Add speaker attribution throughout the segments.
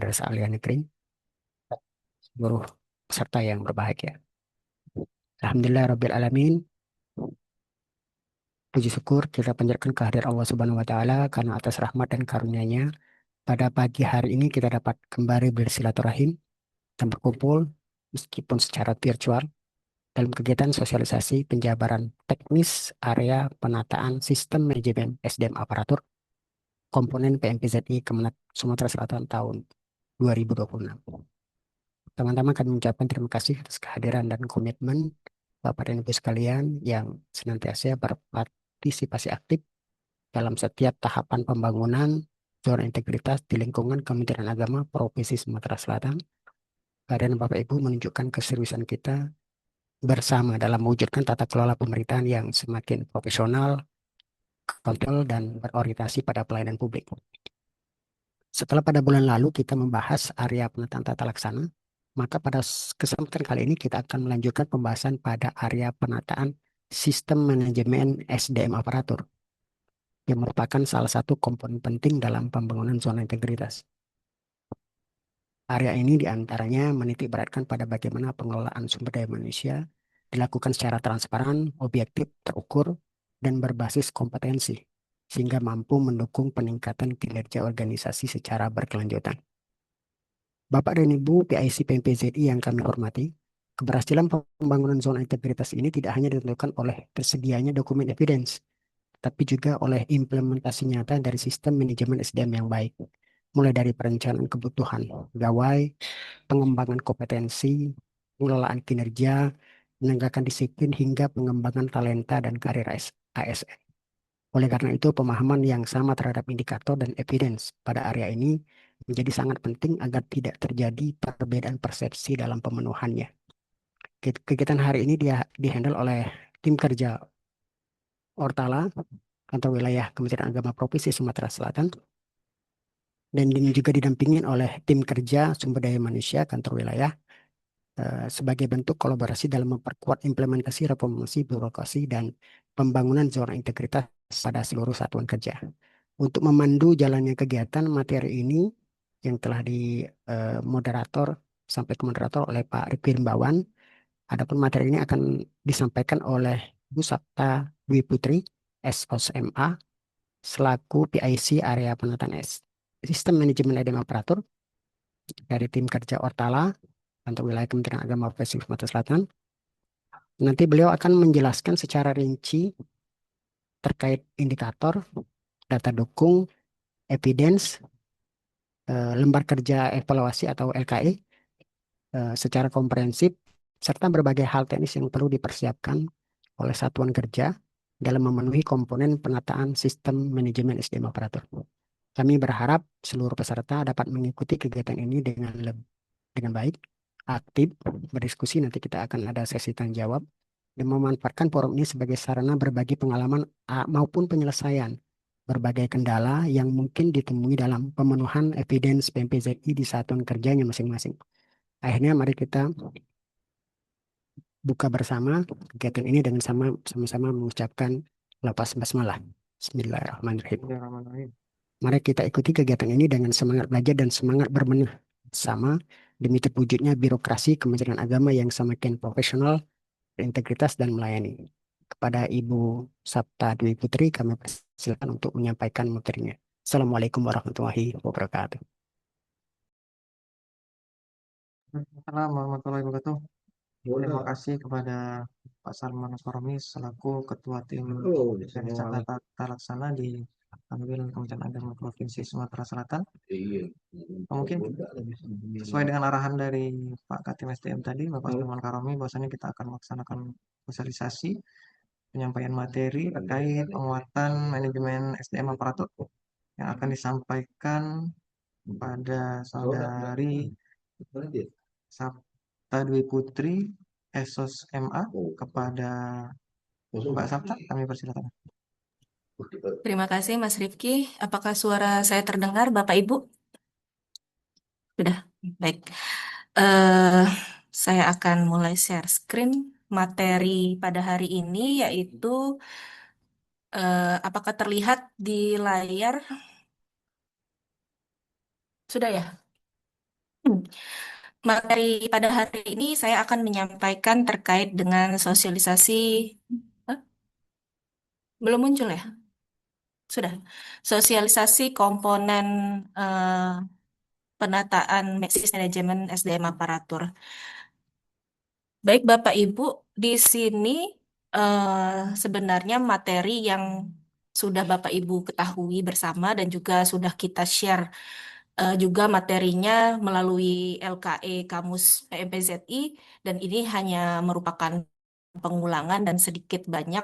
Speaker 1: Madrasah Aliyah Negeri, seluruh peserta yang berbahagia. Alhamdulillah Rabbil Alamin, puji syukur kita panjatkan kehadirat Allah Subhanahu wa Ta'ala karena atas rahmat dan karunia-Nya pada pagi hari ini kita dapat kembali bersilaturahim dan berkumpul meskipun secara virtual dalam kegiatan sosialisasi penjabaran teknis area penataan sistem manajemen SDM aparatur komponen PMPZI Kemenat Sumatera Selatan tahun 2026. Teman-teman kami mengucapkan terima kasih atas kehadiran dan komitmen Bapak dan Ibu sekalian yang senantiasa berpartisipasi aktif dalam setiap tahapan pembangunan zona integritas di lingkungan Kementerian Agama Provinsi Sumatera Selatan. Kehadiran Bapak Ibu menunjukkan keseriusan kita bersama dalam mewujudkan tata kelola pemerintahan yang semakin profesional, kontrol, dan berorientasi pada pelayanan publik. Setelah pada bulan lalu kita membahas area penataan tata laksana, maka pada kesempatan kali ini kita akan melanjutkan pembahasan pada area penataan sistem manajemen SDM aparatur, yang merupakan salah satu komponen penting dalam pembangunan zona integritas. Area ini diantaranya menitik beratkan pada bagaimana pengelolaan sumber daya manusia dilakukan secara transparan, objektif, terukur, dan berbasis kompetensi, sehingga mampu mendukung peningkatan kinerja organisasi secara berkelanjutan. Bapak dan Ibu PIC PMPZI yang kami hormati, keberhasilan pembangunan zona integritas ini tidak hanya ditentukan oleh tersedianya dokumen evidence, tapi juga oleh implementasi nyata dari sistem manajemen SDM yang baik, mulai dari perencanaan kebutuhan pegawai, pengembangan kompetensi, pengelolaan kinerja, penegakan disiplin, hingga pengembangan talenta dan karir ASN. Oleh karena itu, pemahaman yang sama terhadap indikator dan evidence pada area ini menjadi sangat penting agar tidak terjadi perbedaan persepsi dalam pemenuhannya. Kegiatan hari ini dia dihandle oleh tim kerja Ortala, kantor wilayah Kementerian Agama Provinsi Sumatera Selatan, dan ini juga didampingin oleh tim kerja sumber daya manusia kantor wilayah sebagai bentuk kolaborasi dalam memperkuat implementasi reformasi birokrasi dan pembangunan zona integritas pada seluruh satuan kerja. Untuk memandu jalannya kegiatan materi ini yang telah moderator sampai ke moderator oleh Pak Rifki Rimbawan. Adapun materi ini akan disampaikan oleh Bu Sabta Dwi Putri, SOSMA, selaku PIC Area Penataan Sistem Manajemen EDM Operator dari tim kerja Ortala untuk wilayah Kementerian Agama Provinsi Sumatera Selatan. Nanti beliau akan menjelaskan secara rinci terkait indikator, data dukung, evidence, lembar kerja evaluasi atau LKE secara komprehensif, serta berbagai hal teknis yang perlu dipersiapkan oleh satuan kerja dalam memenuhi komponen penataan sistem manajemen SDM operator. Kami berharap seluruh peserta dapat mengikuti kegiatan ini dengan baik, aktif, berdiskusi. Nanti kita akan ada sesi tanya jawab dan memanfaatkan forum ini sebagai sarana berbagi pengalaman maupun penyelesaian berbagai kendala yang mungkin ditemui dalam pemenuhan evidence PMPZI di satuan kerjanya masing-masing. Akhirnya mari kita buka bersama kegiatan ini dengan sama-sama mengucapkan lafaz basmalah. Bismillahirrahmanirrahim.
Speaker 2: Bismillahirrahmanirrahim.
Speaker 1: Mari kita ikuti kegiatan ini dengan semangat belajar dan semangat berbenah sama demi terwujudnya birokrasi Kementerian Agama yang semakin profesional, integritas, dan melayani. Kepada Ibu Sabta Dwi Putri, kami persilakan untuk menyampaikan materinya. Assalamualaikum warahmatullahi wabarakatuh.
Speaker 2: Assalamualaikum warahmatullahi wabarakatuh. Terima kasih kepada Pak Salman Aswaromi selaku Ketua Tim dari Tata Laksana di Kanwil Kementerian Agama Provinsi Sumatera Selatan. Mungkin sesuai dengan arahan dari Pak Katim SDM tadi, Bapak Salman Karomi, bahwasanya kita akan melaksanakan sosialisasi penyampaian materi terkait penguatan manajemen SDM aparatur yang akan disampaikan pada saudari Sabta Dwi Putri Esos MA. Kepada Mbak Sabta kami persilakan.
Speaker 3: Terima kasih Mas Rifki. Apakah suara saya terdengar Bapak Ibu? Sudah, baik. Eh, saya akan mulai share screen materi pada hari ini yaitu apakah terlihat di layar? Sudah ya? Materi pada hari ini saya akan menyampaikan terkait dengan sosialisasi. Hah? Belum muncul ya? Sudah. Sosialisasi komponen penataan sistem manajemen SDM aparatur. Baik Bapak Ibu, di sini sebenarnya materi yang sudah Bapak Ibu ketahui bersama dan juga sudah kita share juga materinya melalui LKE Kamus PMPZI, dan ini hanya merupakan pengulangan dan sedikit banyak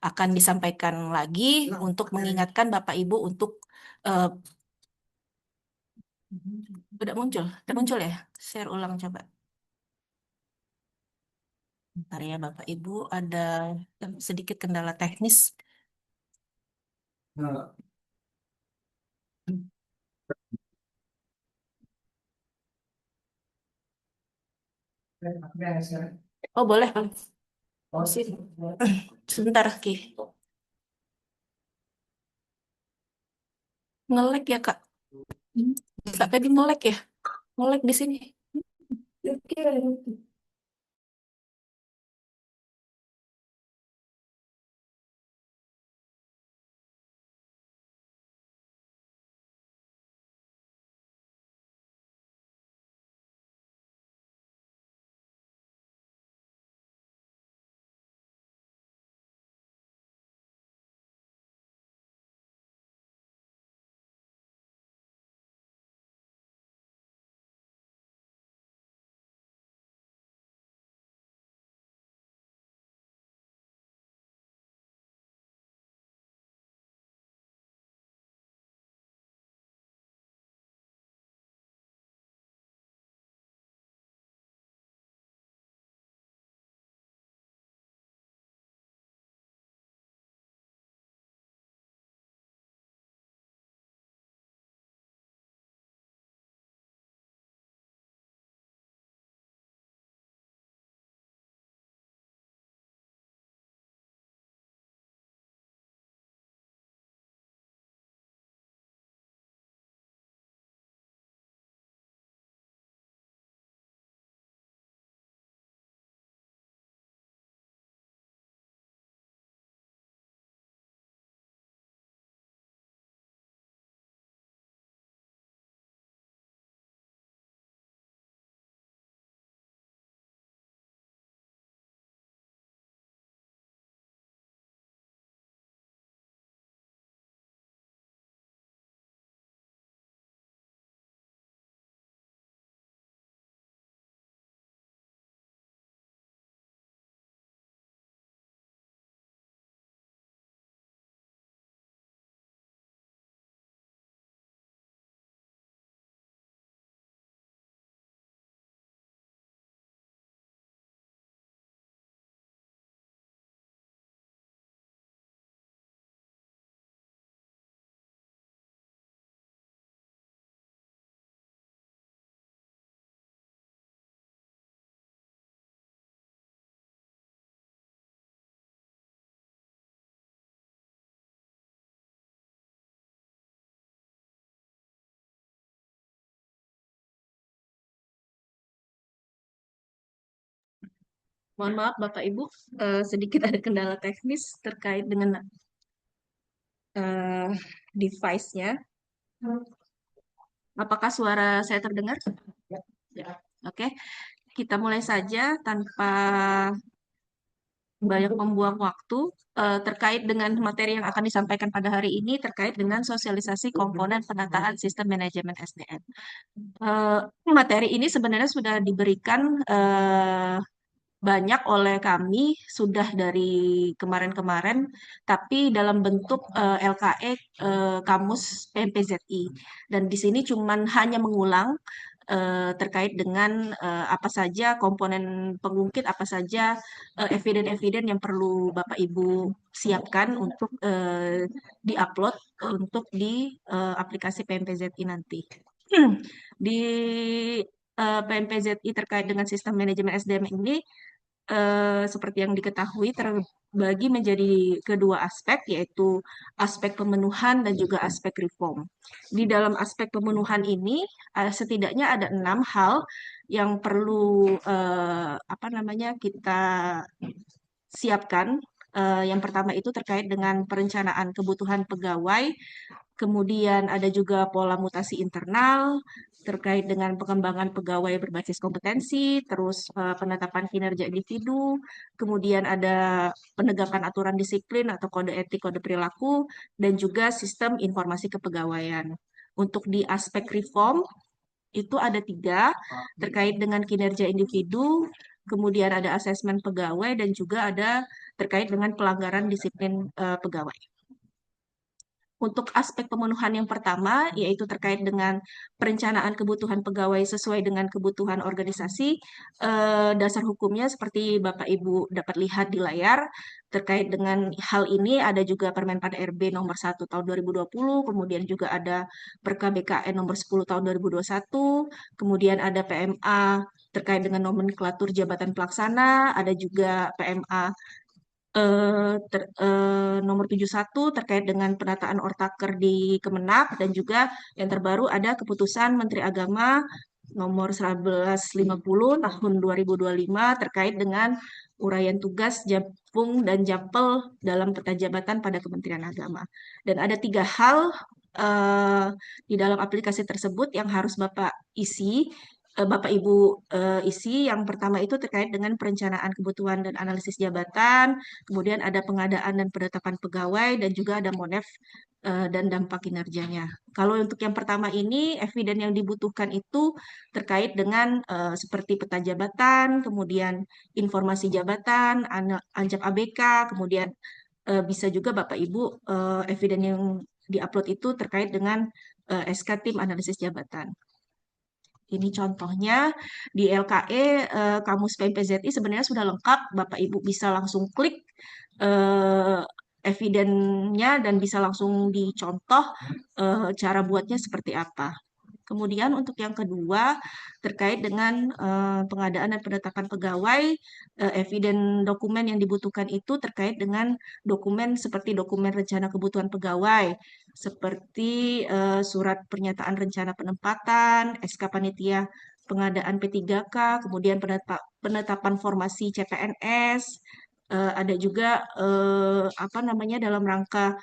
Speaker 3: akan disampaikan lagi untuk mengingatkan Bapak Ibu untuk eh, udah muncul ya? Share ulang coba. Bentar ya Bapak Ibu, ada sedikit kendala teknis. Oh boleh, boleh. Sebentar, Ki. Ngelek ya Kak? Kak tadi ngelek ya? Ngelek di sini. Mohon maaf Bapak Ibu, sedikit ada kendala teknis terkait dengan eh, device-nya. Apakah suara saya terdengar? Ya. Oke, kita mulai saja tanpa banyak membuang waktu terkait dengan materi yang akan disampaikan pada hari ini terkait dengan sosialisasi komponen penataan sistem manajemen SDM. Eh, Materi ini sebenarnya sudah diberikan banyak oleh kami sudah dari kemarin-kemarin, tapi dalam bentuk LKE Kamus PMPZI. Dan di sini cuman hanya mengulang terkait dengan apa saja komponen pengungkit, apa saja eviden-eviden yang perlu Bapak Ibu siapkan untuk diupload untuk di aplikasi PMPZI nanti. Di PMPZI terkait dengan sistem manajemen SDM ini seperti yang diketahui dibagi menjadi kedua aspek, yaitu aspek pemenuhan dan juga aspek reform. Di dalam aspek pemenuhan ini, setidaknya ada 6 hal yang perlu kita siapkan. Yang pertama itu terkait dengan perencanaan kebutuhan pegawai, kemudian ada juga pola mutasi internal terkait dengan pengembangan pegawai berbasis kompetensi, terus penetapan kinerja individu, kemudian ada penegakan aturan disiplin atau kode etik, kode perilaku, dan juga sistem informasi kepegawaian. Untuk di aspek reform, itu ada 3, terkait dengan kinerja individu, kemudian ada asesmen pegawai, dan juga ada terkait dengan pelanggaran disiplin pegawai. Untuk aspek pemenuhan yang pertama, yaitu terkait dengan perencanaan kebutuhan pegawai sesuai dengan kebutuhan organisasi, dasar hukumnya seperti Bapak Ibu dapat lihat di layar. Terkait dengan hal ini ada juga Permenpan RB nomor 1 tahun 2020, kemudian juga ada Perka BKN nomor 10 tahun 2021, kemudian ada PMA terkait dengan nomenklatur jabatan pelaksana, ada juga PMA nomor 71 terkait dengan penataan ortaker di Kemenak, dan juga yang terbaru ada keputusan Menteri Agama nomor 1150 tahun 2025 terkait dengan uraian tugas Japung dan Japel dalam peta jabatan pada Kementerian Agama. Dan ada 3 hal di dalam aplikasi tersebut yang harus Bapak isi, Bapak Ibu isi. Yang pertama itu terkait dengan perencanaan kebutuhan dan analisis jabatan, kemudian ada pengadaan dan penetapan pegawai, dan juga ada monef dan dampak kinerjanya. Kalau untuk yang pertama ini, eviden yang dibutuhkan itu terkait dengan seperti peta jabatan, kemudian informasi jabatan, anjap ABK, kemudian bisa juga Bapak Ibu eviden yang diupload itu terkait dengan SK tim analisis jabatan. Ini contohnya di LKE Kamus PMPZI sebenarnya sudah lengkap. Bapak Ibu bisa langsung klik evidennya dan bisa langsung dicontoh cara buatnya seperti apa. Kemudian untuk yang kedua terkait dengan pengadaan dan penetapan pegawai, eviden dokumen yang dibutuhkan itu terkait dengan dokumen seperti dokumen rencana kebutuhan pegawai, seperti surat pernyataan rencana penempatan, SK panitia pengadaan P3K, kemudian penetapan formasi CPNS, ada juga dalam rangka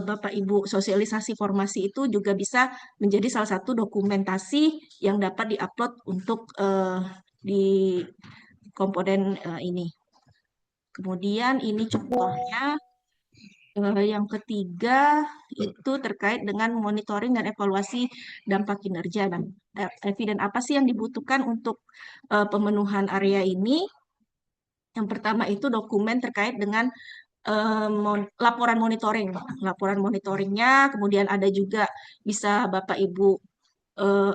Speaker 3: Bapak Ibu sosialisasi formasi itu juga bisa menjadi salah satu dokumentasi yang dapat diupload untuk di komponen ini. Kemudian ini contohnya. Yang ketiga itu terkait dengan monitoring dan evaluasi dampak kinerja. Dan eviden apa sih yang dibutuhkan untuk pemenuhan area ini? Yang pertama itu dokumen terkait dengan laporan monitoring. Laporan monitoringnya, kemudian ada juga bisa Bapak Ibu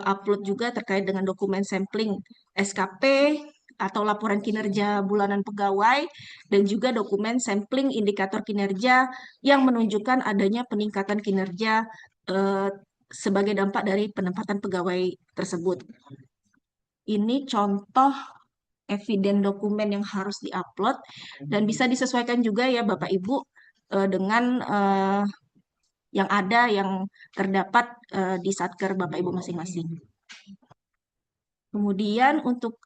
Speaker 3: upload juga terkait dengan dokumen sampling SKP atau laporan kinerja bulanan pegawai, dan juga dokumen sampling indikator kinerja yang menunjukkan adanya peningkatan kinerja sebagai dampak dari penempatan pegawai tersebut. Ini contoh eviden dokumen yang harus diupload dan bisa disesuaikan juga ya Bapak Ibu dengan yang ada yang terdapat di Satker Bapak Ibu masing-masing. Kemudian untuk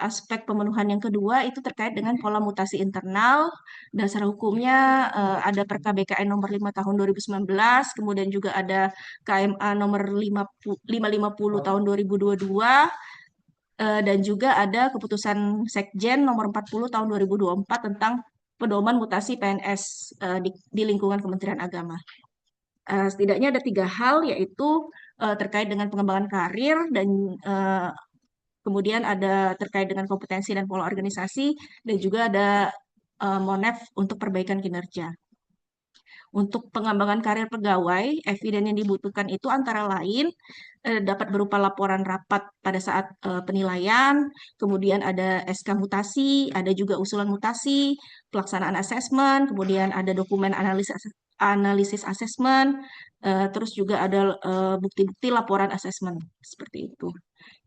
Speaker 3: aspek pemenuhan yang kedua itu terkait dengan pola mutasi internal. Dasar hukumnya ada Perka BKN nomor 5 tahun 2019, kemudian juga ada KMA nomor 550 tahun 2022, dan juga ada keputusan Sekjen nomor 40 tahun 2024 tentang pedoman mutasi PNS di lingkungan Kementerian Agama. Setidaknya ada 3 hal, yaitu terkait dengan pengembangan karir, dan kemudian ada terkait dengan kompetensi dan pola organisasi, dan juga ada monef untuk perbaikan kinerja. Untuk pengembangan karir pegawai, eviden yang dibutuhkan itu antara lain dapat berupa laporan rapat pada saat penilaian, kemudian ada SK mutasi, ada juga usulan mutasi, pelaksanaan asesmen, kemudian ada dokumen analisis asesmen, terus juga ada bukti-bukti laporan asesmen, seperti itu.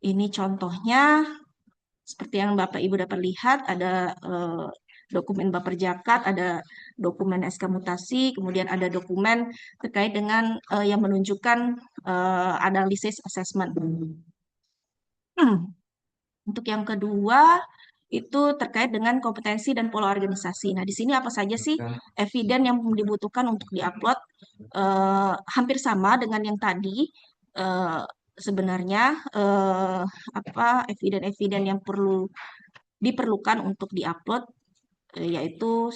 Speaker 3: Ini contohnya, seperti yang Bapak Ibu dapat lihat, ada dokumen Baperjakat, ada dokumen SK mutasi, kemudian ada dokumen terkait dengan yang menunjukkan analisis assessment. Untuk yang kedua itu terkait dengan kompetensi dan pola organisasi. Nah, di sini apa saja sih eviden yang dibutuhkan untuk diupload? Hampir sama dengan yang tadi. Sebenarnya apa eviden-eviden yang diperlukan untuk diupload yaitu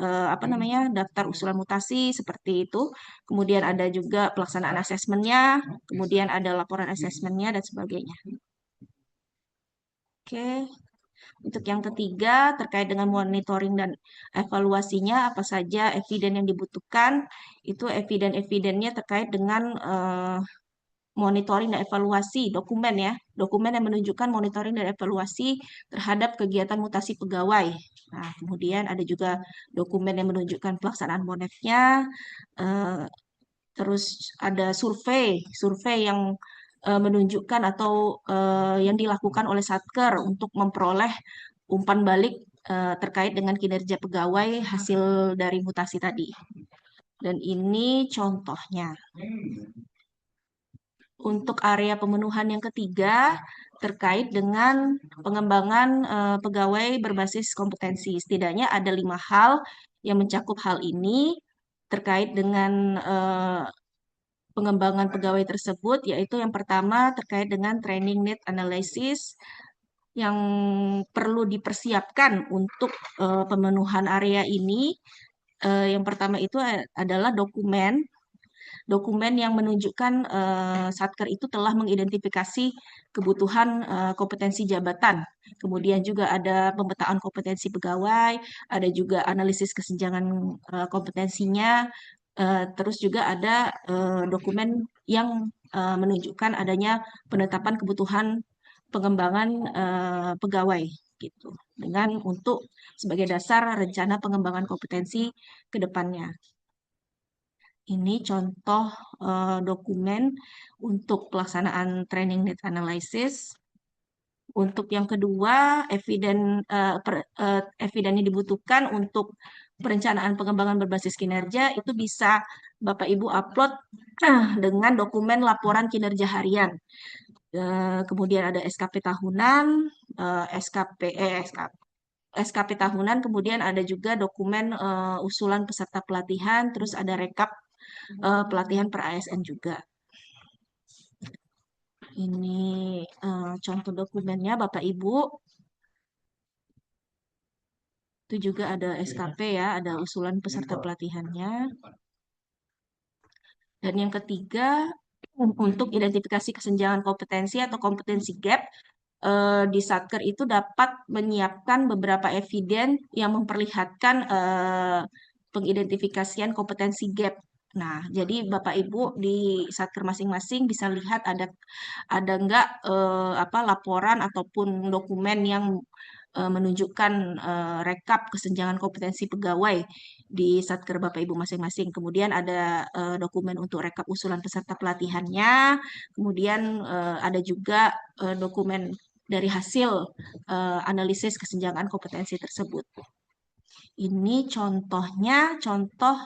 Speaker 3: apa namanya daftar usulan mutasi seperti itu. Kemudian ada juga pelaksanaan asesmennya, kemudian ada laporan asesmennya dan sebagainya. Oke. Untuk yang ketiga, terkait dengan monitoring dan evaluasinya, apa saja eviden yang dibutuhkan, itu eviden-evidennya terkait dengan monitoring dan evaluasi dokumen ya, dokumen yang menunjukkan monitoring dan evaluasi terhadap kegiatan mutasi pegawai. Nah, kemudian ada juga dokumen yang menunjukkan pelaksanaan monefnya, terus ada survei yang menunjukkan atau yang dilakukan oleh Satker untuk memperoleh umpan balik terkait dengan kinerja pegawai hasil dari mutasi tadi. Dan ini contohnya. Untuk area pemenuhan yang ketiga terkait dengan pengembangan pegawai berbasis kompetensi. Setidaknya ada 5 hal yang mencakup hal ini terkait dengan pengembangan pegawai tersebut, yaitu yang pertama terkait dengan training need analysis yang perlu dipersiapkan untuk pemenuhan area ini. Yang pertama itu adalah dokumen yang menunjukkan Satker itu telah mengidentifikasi kebutuhan kompetensi jabatan. Kemudian juga ada pemetaan kompetensi pegawai, ada juga analisis kesenjangan kompetensinya, terus juga ada dokumen yang menunjukkan adanya penetapan kebutuhan pengembangan pegawai gitu dengan untuk sebagai dasar rencana pengembangan kompetensi ke depannya. Ini contoh dokumen untuk pelaksanaan training need analysis. Untuk yang kedua, eviden yang dibutuhkan untuk perencanaan pengembangan berbasis kinerja itu bisa Bapak Ibu upload dengan dokumen laporan kinerja harian. Kemudian ada SKP tahunan, SKP tahunan, kemudian ada juga dokumen usulan peserta pelatihan, terus ada rekap pelatihan per ASN juga. Ini contoh dokumennya Bapak Ibu. Itu juga ada SKP ya, ada usulan peserta pelatihannya. Dan yang ketiga, untuk identifikasi kesenjangan kompetensi atau kompetensi gap, di Satker itu dapat menyiapkan beberapa eviden yang memperlihatkan pengidentifikasian kompetensi gap. Nah, jadi Bapak Ibu di Satker masing-masing bisa lihat ada enggak laporan ataupun dokumen yang menunjukkan rekap kesenjangan kompetensi pegawai di Satker Bapak Ibu masing-masing. Kemudian ada dokumen untuk rekap usulan peserta pelatihannya. Kemudian ada juga dokumen dari hasil analisis kesenjangan kompetensi tersebut. Ini contohnya, contoh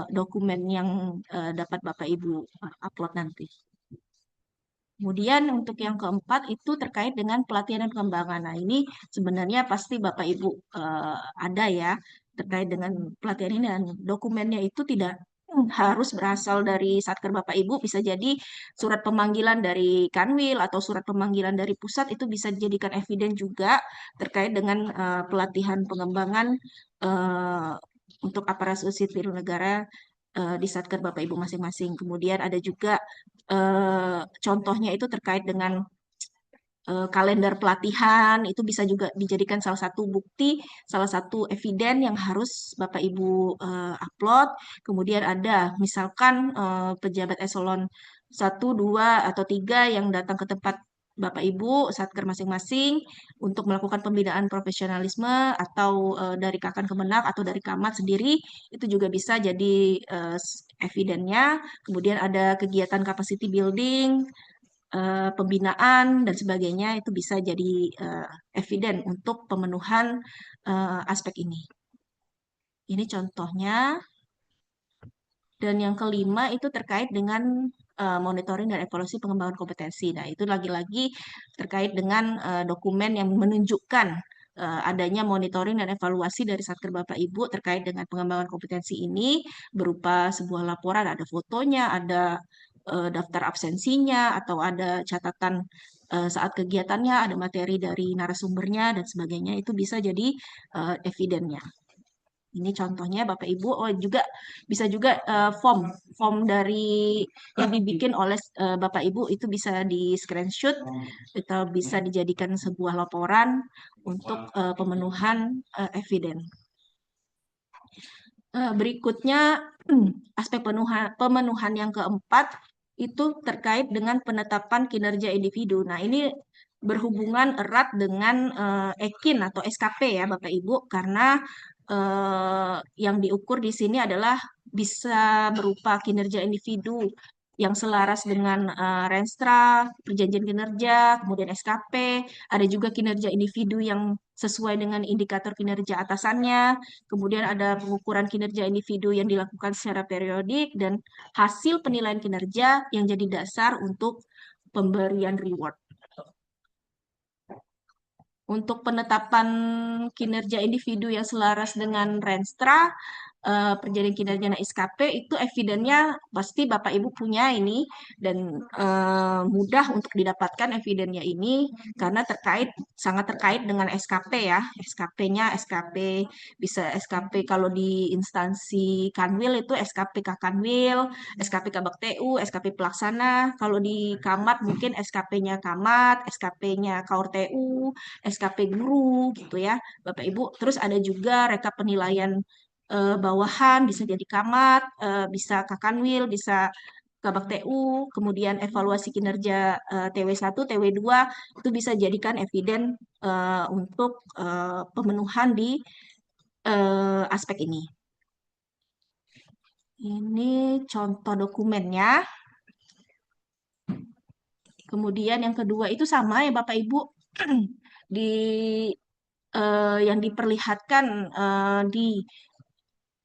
Speaker 3: dokumen yang dapat Bapak Ibu upload nanti. Kemudian untuk yang keempat itu terkait dengan pelatihan dan pengembangan. Nah, ini sebenarnya pasti Bapak Ibu ada ya terkait dengan pelatihan ini, dan dokumennya itu tidak harus berasal dari Satker Bapak Ibu, bisa jadi surat pemanggilan dari Kanwil atau surat pemanggilan dari pusat itu bisa dijadikan eviden juga terkait dengan pelatihan pengembangan untuk aparatur sipil negara di Satker Bapak Ibu masing-masing. Kemudian ada juga contohnya itu terkait dengan kalender pelatihan, itu bisa juga dijadikan salah satu bukti, salah satu eviden yang harus Bapak Ibu upload. Kemudian ada misalkan pejabat eselon 1, 2, atau 3 yang datang ke tempat Bapak Ibu Satker masing-masing untuk melakukan pembinaan profesionalisme atau dari Kakan Kemenak atau dari Kamat sendiri, itu juga bisa jadi evidennya. Kemudian ada kegiatan capacity building, pembinaan dan sebagainya itu bisa jadi eviden untuk pemenuhan aspek ini. Ini contohnya. Dan yang kelima itu terkait dengan monitoring dan evaluasi pengembangan kompetensi. Nah, itu lagi-lagi terkait dengan dokumen yang menunjukkan adanya monitoring dan evaluasi dari Satker Bapak Ibu terkait dengan pengembangan kompetensi ini berupa sebuah laporan, ada fotonya, ada daftar absensinya, atau ada catatan saat kegiatannya, ada materi dari narasumbernya, dan sebagainya. Itu bisa jadi evidennya. Ini contohnya Bapak Ibu, oh juga bisa juga form dari yang dibikin oleh Bapak Ibu itu bisa di screenshot atau bisa dijadikan sebuah laporan untuk pemenuhan eviden. Berikutnya aspek pemenuhan yang keempat itu terkait dengan penetapan kinerja individu. Nah, ini berhubungan erat dengan EKIN atau SKP ya Bapak Ibu, karena yang diukur di sini adalah bisa berupa kinerja individu yang selaras dengan Renstra, perjanjian kinerja, kemudian SKP, ada juga kinerja individu yang sesuai dengan indikator kinerja atasannya, kemudian ada pengukuran kinerja individu yang dilakukan secara periodik, dan hasil penilaian kinerja yang jadi dasar untuk pemberian reward. Untuk penetapan kinerja individu yang selaras dengan Renstra, perjanjian kinerja SKP itu evidennya pasti Bapak Ibu punya ini, dan mudah untuk didapatkan evidennya ini karena sangat terkait dengan SKP ya. SKP-nya SKP bisa SKP kalau di instansi Kanwil itu SKP Kakanwil, SKP Kabak TU, SKP Pelaksana. Kalau di Kamat mungkin SKP-nya Kamat, SKP-nya Kaur TU, SKP guru gitu ya Bapak Ibu. Terus ada juga rekap penilaian bawahan, bisa jadi Kamat, bisa Kakanwil, bisa Kabak TU, kemudian evaluasi kinerja TW1, TW2 itu bisa jadikan eviden untuk pemenuhan di aspek ini. Ini contoh dokumennya. Kemudian yang kedua itu sama ya Bapak Ibu, di yang diperlihatkan di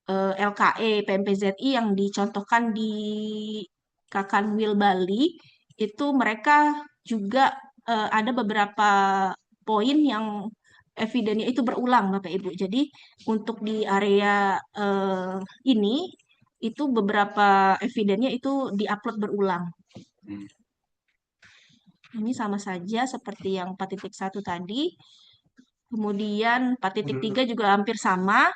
Speaker 3: LKE PMPZI yang dicontohkan di Kakanwil Bali itu mereka juga ada beberapa poin yang evidennya itu berulang Bapak Ibu. Jadi untuk di area ini itu beberapa evidennya itu diupload berulang. Ini sama saja seperti yang 4.1 tadi. Kemudian 4.3 juga hampir sama.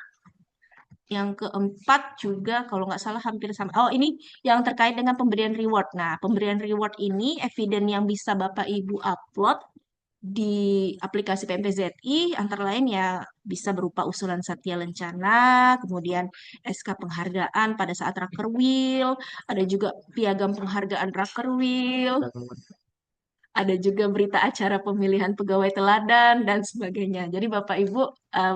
Speaker 3: Yang keempat juga kalau nggak salah hampir sama. Oh, ini yang terkait dengan pemberian reward. Nah, pemberian reward ini eviden yang bisa Bapak Ibu upload di aplikasi PMPZI antara lain ya bisa berupa usulan satya lencana, kemudian SK penghargaan pada saat Rakerwil, ada juga piagam penghargaan Rakerwil, ada juga berita acara pemilihan pegawai teladan dan sebagainya. Jadi Bapak Ibu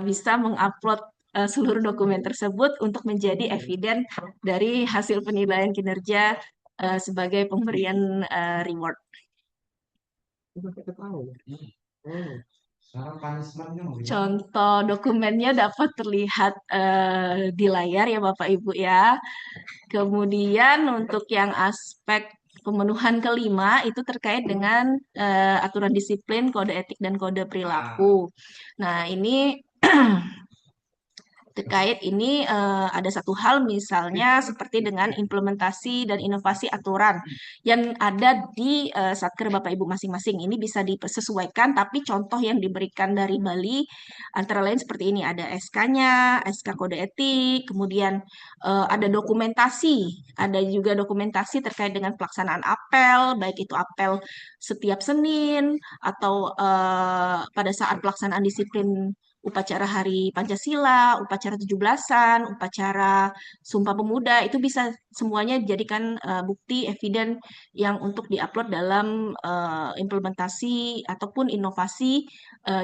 Speaker 3: bisa mengupload seluruh dokumen tersebut untuk menjadi eviden dari hasil penilaian kinerja sebagai pemberian reward. Contoh dokumennya dapat terlihat di layar ya Bapak Ibu ya. Kemudian untuk yang aspek pemenuhan kelima itu terkait dengan aturan disiplin, kode etik, dan kode perilaku. Nah, ini terkait ini ada satu hal misalnya seperti dengan implementasi dan inovasi aturan yang ada di Satker Bapak Ibu masing-masing. Ini bisa disesuaikan, tapi contoh yang diberikan dari Bali antara lain seperti ini. Ada SK-nya, SK kode etik, kemudian ada dokumentasi. Ada juga dokumentasi terkait dengan pelaksanaan apel, baik itu apel setiap Senin atau pada saat pelaksanaan disiplin upacara Hari Pancasila, upacara 17-an, upacara Sumpah Pemuda, itu bisa semuanya dijadikan bukti eviden yang untuk diupload dalam implementasi ataupun inovasi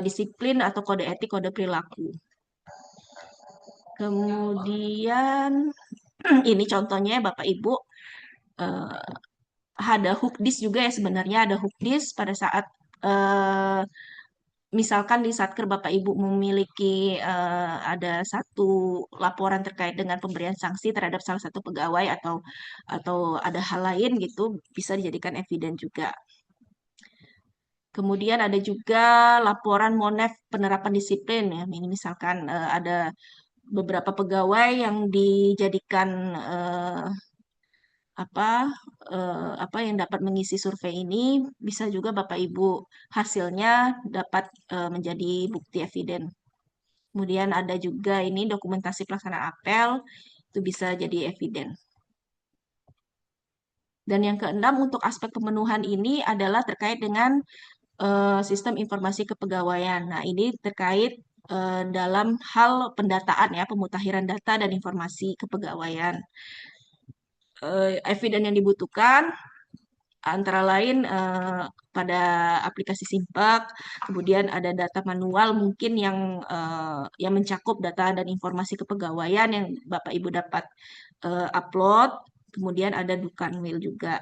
Speaker 3: disiplin atau kode etik, kode perilaku. Kemudian ini contohnya Bapak Ibu, ada hookdisk juga ya, sebenarnya ada hookdisk pada saat eh, misalkan di Satker Bapak Ibu memiliki ada satu laporan terkait dengan pemberian sanksi terhadap salah satu pegawai atau ada hal lain gitu, bisa dijadikan eviden juga. Kemudian ada juga laporan Monef penerapan disiplin ya. Ini misalkan ada beberapa pegawai yang dijadikan apa apa yang dapat mengisi survei ini, bisa juga Bapak Ibu hasilnya dapat menjadi bukti eviden. Kemudian ada juga ini dokumentasi pelaksanaan apel, itu bisa jadi eviden. Dan yang keenam untuk aspek pemenuhan ini adalah terkait dengan sistem informasi kepegawaian. Nah, ini terkait dalam hal pendataan ya, pemutakhiran data dan informasi kepegawaian. Eviden yang dibutuhkan antara lain pada aplikasi Simpak, kemudian ada data manual mungkin yang mencakup data dan informasi kepegawaian yang Bapak Ibu dapat upload, kemudian ada Dukcapil juga.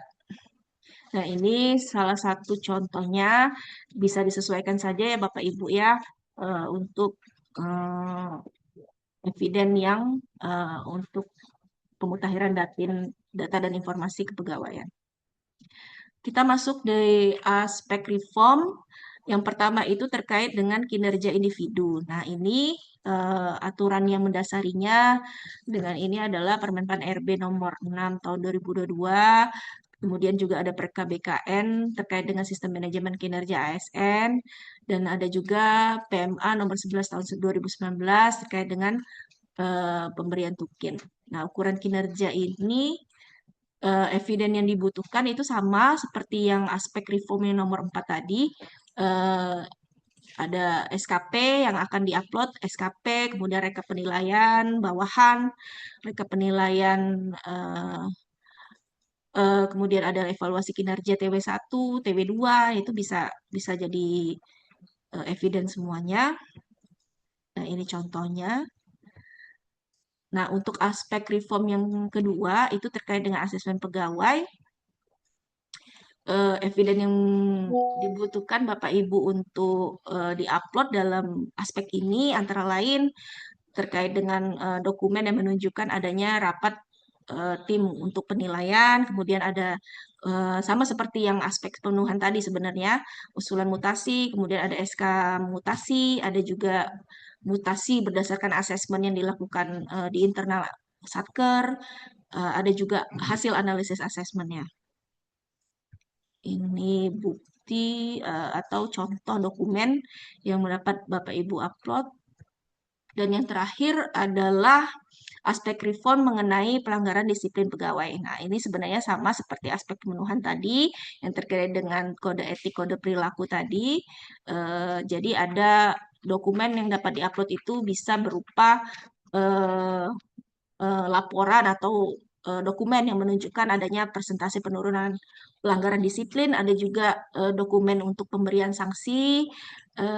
Speaker 3: Nah, ini salah satu contohnya, bisa disesuaikan saja ya Bapak Ibu ya untuk eviden yang untuk pemutakhiran data dan informasi kepegawaian. Kita masuk dari aspek reform. Yang pertama itu terkait dengan kinerja individu. Nah, ini aturan yang mendasarinya dengan ini adalah Permenpan RB nomor 6 tahun 2022. Kemudian juga ada Perka BKN terkait dengan sistem manajemen kinerja ASN. Dan ada juga PMA nomor 11 tahun 2019 terkait dengan pemberian tukin. Nah, ukuran kinerja ini eviden yang dibutuhkan itu sama seperti yang aspek reform yang nomor 4 tadi. Ada SKP yang akan diupload, SKP, kemudian rekap penilaian bawahan, rekap penilaian kemudian ada evaluasi kinerja TW1, TW2, itu bisa jadi eviden semuanya. Nah, ini contohnya. Nah, untuk aspek reform yang kedua itu terkait dengan asesmen pegawai. Eviden yang dibutuhkan Bapak Ibu untuk diupload dalam aspek ini antara lain terkait dengan dokumen yang menunjukkan adanya rapat tim untuk penilaian, kemudian ada sama seperti yang aspek pemenuhan tadi sebenarnya, usulan mutasi, kemudian ada SK mutasi, ada juga mutasi berdasarkan asesmen yang dilakukan di internal Satker, ada juga hasil analisis asesmennya. Ini bukti atau contoh dokumen yang mendapat Bapak Ibu upload. Dan yang terakhir adalah aspek reform mengenai pelanggaran disiplin pegawai. Nah, ini sebenarnya sama seperti aspek pemenuhan tadi yang terkait dengan kode etik, kode perilaku tadi. Jadi ada dokumen yang dapat diupload itu bisa berupa laporan atau dokumen yang menunjukkan adanya persentase penurunan pelanggaran disiplin, ada juga dokumen untuk pemberian sanksi,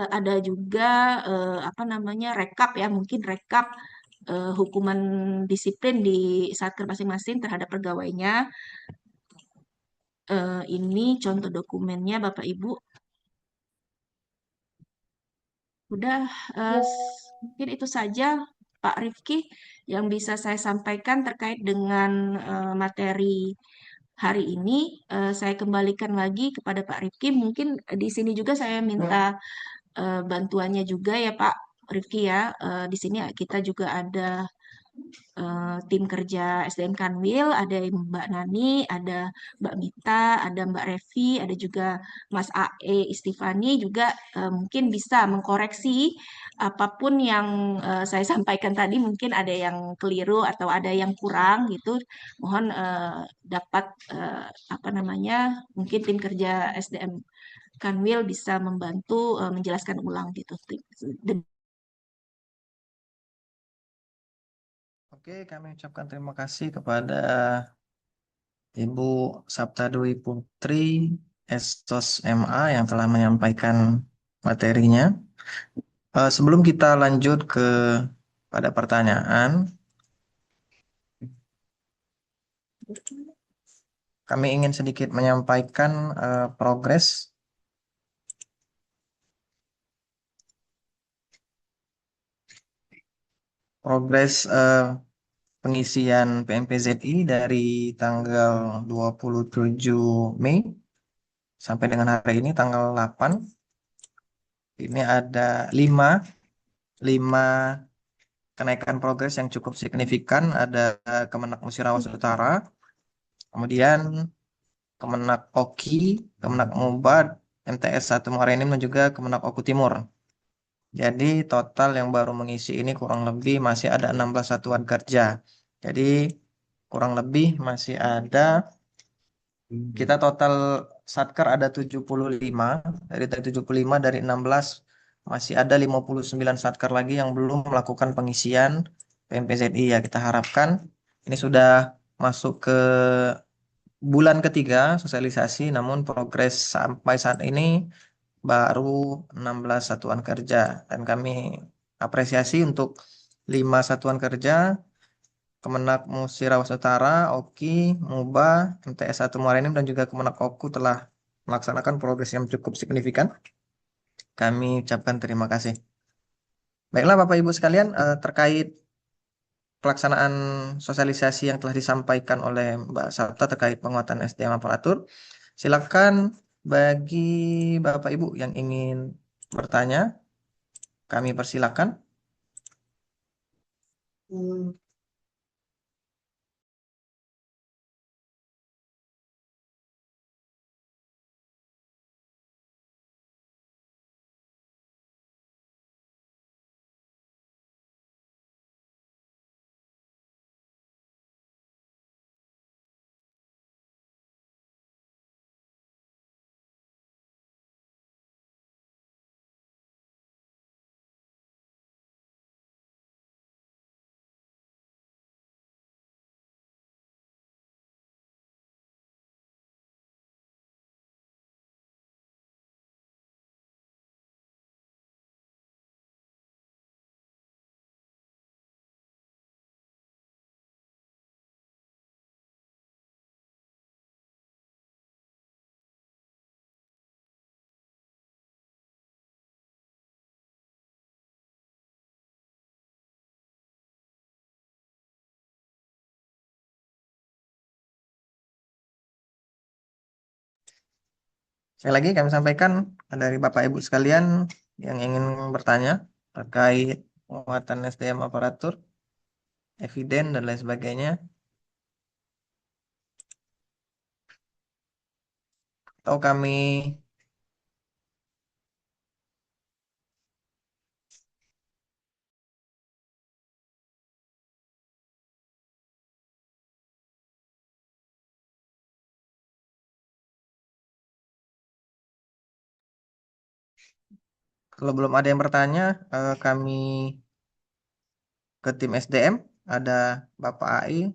Speaker 3: ada juga apa namanya rekap ya, mungkin rekap hukuman disiplin di satker masing-masing terhadap pegawainya. Ini contoh dokumennya Bapak Ibu. Udah, mungkin itu saja Pak Rifki yang bisa saya sampaikan terkait dengan materi hari ini. Saya kembalikan lagi kepada Pak Rifki. Mungkin di sini juga saya minta bantuannya juga ya Pak Rifki ya. Di sini kita juga ada tim kerja SDM Kanwil, ada Mbak Nani, ada Mbak Mita, ada Mbak Revi, ada juga Mas AE Istifani juga mungkin bisa mengkoreksi apapun yang saya sampaikan tadi, mungkin ada yang keliru atau ada yang kurang gitu. Mohon dapat apa namanya, mungkin tim kerja SDM Kanwil bisa membantu menjelaskan ulang gitu.
Speaker 2: Oke, kami ucapkan terima kasih kepada Ibu Sabta Dwi Putri Estos MA yang telah menyampaikan materinya. Sebelum kita lanjut pada pertanyaan, kami ingin sedikit menyampaikan progres pengisian PMPZI dari tanggal 27 Mei sampai dengan hari ini tanggal 8. Ini ada 5 kenaikan progres yang cukup signifikan. Ada Kemenak Musirawas Utara, kemudian Kemenak Oki, Kemenak Mubad, MTS 1 Muara Enim, dan juga Kemenak Oku Timur. Jadi total yang baru mengisi ini kurang lebih masih ada 16 satuan kerja. Jadi kurang lebih masih ada, kita total satker ada 75. Dari 75 dari 16 masih ada 59 satker lagi yang belum melakukan pengisian PMPZI. Ya, kita harapkan ini sudah masuk ke bulan ketiga sosialisasi, namun progres sampai saat ini baru 16 satuan kerja. Dan kami apresiasi untuk 5 satuan kerja, Kemenak Musirawas Utara, Oki, Muba, MTS 1 Muara Enim, dan juga Kemenak Oku telah melaksanakan progres yang cukup signifikan. Kami ucapkan terima kasih. Baiklah Bapak Ibu sekalian, terkait pelaksanaan sosialisasi yang telah disampaikan oleh Mbak Sabta terkait penguatan SDM aparatur, silakan bagi Bapak Ibu yang ingin bertanya, kami persilakan. Sekali lagi kami sampaikan dari Bapak Ibu sekalian yang ingin bertanya terkait penguatan SDM aparatur, eviden, dan lain sebagainya. Atau kami kalau belum ada yang bertanya, kami ke tim SDM, ada Bapak AI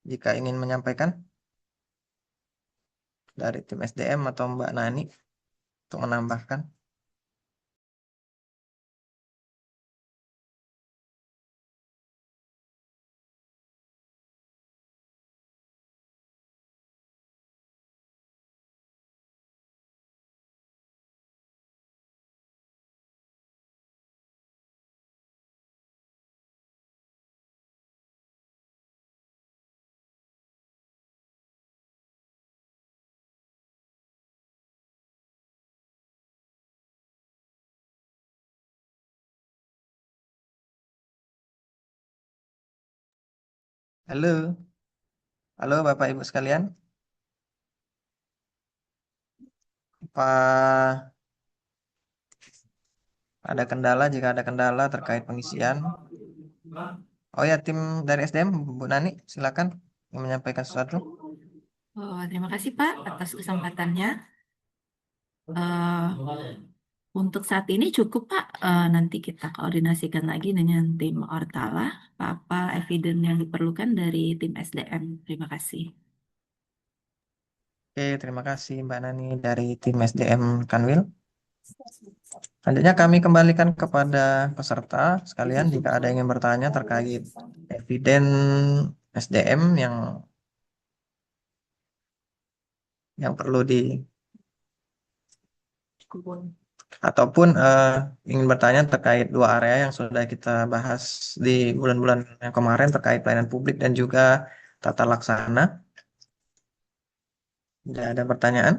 Speaker 2: jika ingin menyampaikan dari tim SDM atau Mbak Nani untuk menambahkan. Halo, halo Bapak Ibu sekalian. Apa ada kendala? Jika ada kendala terkait pengisian. Oh ya, tim dari SDM, Bu Nani, silakan yang menyampaikan sesuatu.
Speaker 3: Oh, terima kasih Pak atas kesempatannya. Eh, untuk saat ini cukup Pak. Nanti kita koordinasikan lagi dengan tim Ortala apa eviden yang diperlukan dari tim SDM. Terima kasih.
Speaker 2: Oke, terima kasih Mbak Nani dari tim SDM Kanwil. Selanjutnya kami kembalikan kepada peserta sekalian jika ada yang ingin bertanya terkait eviden SDM yang yang perlu di
Speaker 3: Kebun.
Speaker 2: ataupun ingin bertanya terkait dua area yang sudah kita bahas di bulan-bulan yang kemarin terkait pelayanan publik dan juga tata laksana. Tidak ada pertanyaan?